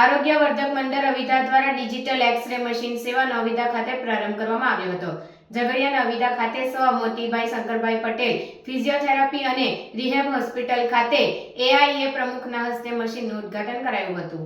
આરોગ્યવર્ધક મંડળ અવિધા દ્વારા digital X-ray machine સેવાનો અવિધા ખાતે પ્રારંભ કરવામાં આવ્યો હતો। ઝઘડિયાના અવિધા ખાતે સ્વ મોતીભાઈ શંકરભાઈ પટેલ ફિઝિયોથેરાપી અને રિહેબ હોસ્પિટલ ખાતે એઆઈએ પ્રમુખના હસ્તે મશીનનું ઉદ્ઘાટન કરાયું હતું।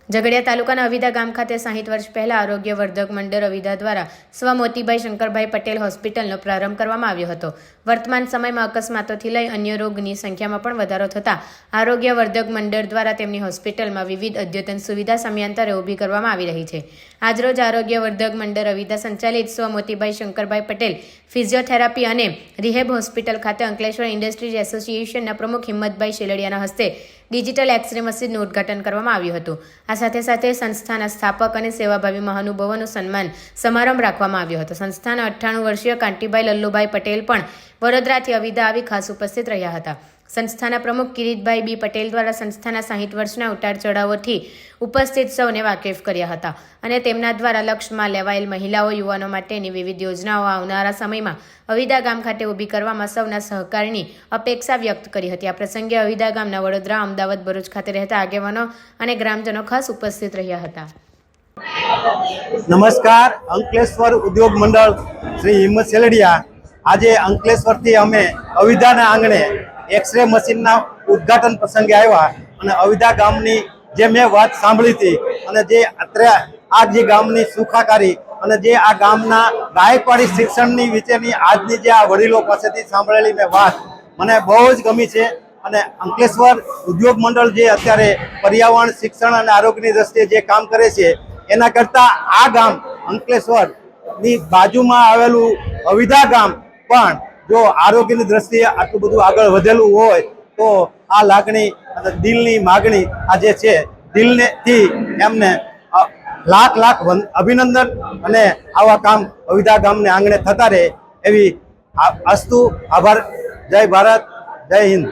ઝઘડિયા તાલુકાના અવિધા ગામ ખાતે 60 વર્ષ પહેલા આરોગ્યવર્ધક મંડળ અવિધા દ્વારા સ્વ મોતીભાઈ શંકરભાઈ પટેલ હોસ્પિટલનો પ્રારંભ કરવામાં આવ્યો હતો। વર્તમાન સમયમાં અકસ્માતોથી લઈ અન્ય રોગની સંખ્યામાં પણ વધારો થતાં આરોગ્યવર્ધક મંડળ દ્વારા તેમની હોસ્પિટલમાં વિવિધ અદ્યતન સુવિધા સમયાંતરે ઊભી કરવામાં આવી રહી છે। આજરોજ આરોગ્યવર્ધક મંડળ અવિધા સંચાલિત સ્વ મોતીભાઈ શંકરભાઈ પટેલ ફિઝિયોથેરાપી અને રિહેબ હોસ્પિટલ ખાતે અંકલેશ્વર ઇન્ડસ્ટ્રીઝ એસોસિએશનના પ્રમુખ હિંમતભાઈ શેલડિયાના હસ્તે ડિજિટલ એક્સ-રે મશીનનું ઉદ્ઘાટન કરવામાં આવ્યું હતું। આ સાથે સાથે સંસ્થાના સ્થાપક અને સેવાભાવી મહાનુભાવોનું સન્માન સમારંભ રાખવામાં આવ્યો હતો। સંસ્થાના 98 વર્ષીય કાંટીભાઈ લલ્લુભાઈ પટેલ પણ વડોદરાથી અવિધા આવી ખાસ ઉપસ્થિત રહ્યા હતા। સંસ્થાના પ્રમુખ કિરીટભાઈ બી પટેલ દ્વારા સંસ્થાના 60 વર્ષના ઉતાર ચઢાવોથી ઉપસ્થિત સૌને વાકેફ કર્યા હતા અને તેમના દ્વારા લક્ષ્યમાં લેવાયેલ મહિલાઓ યુવાનો માટેની વિવિધ યોજનાઓ આવનારા સમયમાં અવિધા ગામ ખાતે ઊભી કરવામાં સૌના સહકારની અપેક્ષા વ્યક્ત કરી હતી। આ પ્રસંગે અવિધા ગામના વડોદરા, અમદાવાદ, ભરૂચ ખાતે રહેતા આગેવાનો અને ગ્રામજનો ખાસ ઉપસ્થિત રહ્યા હતા। નમસ્કાર, અંકલેશ્વર ઉદ્યોગ મંડળ શ્રી હિંમત શેલડિયા આજે અંકલેશ્વરથી અમે અવિધાના આંગણે એક્સ-રે મશીનના ઉદ્ઘાટન પ્રસંગે આવ્યા અને અવિધા ગામની જે મેં વાત સાંભળી હતી અને જે આ જે ગામની સુખાકારી અને જે આ ગામના ગાયકવાડી શિક્ષણની વિશેની આજની જે આ વડીલો પાસેથી સાંભળેલી મેં વાત મને બહુ જ ગમી છે। અને અંકલેશ્વર ઉદ્યોગ મંડળ જે અત્યારે પર્યાવરણ, શિક્ષણ અને આરોગ્યની દ્રષ્ટિએ જે કામ કરે છે એના કરતાં આ ગામ અંકલેશ્વરની બાજુમાં આવેલું અવિધા ગામ પણ જો આરોગ્યની દ્રષ્ટિએ આટલું બધું આગળ વધેલું હોય તો આ લાગણી અને દિલની માગણી આ જે છે દિલથી એમને લાખ લાખ અભિનંદન અને આવા કામ અવિધા ગામને આંગણે થતા રહે એવી અસ્તુ। આભાર। જય ભારત, જય હિન્દ।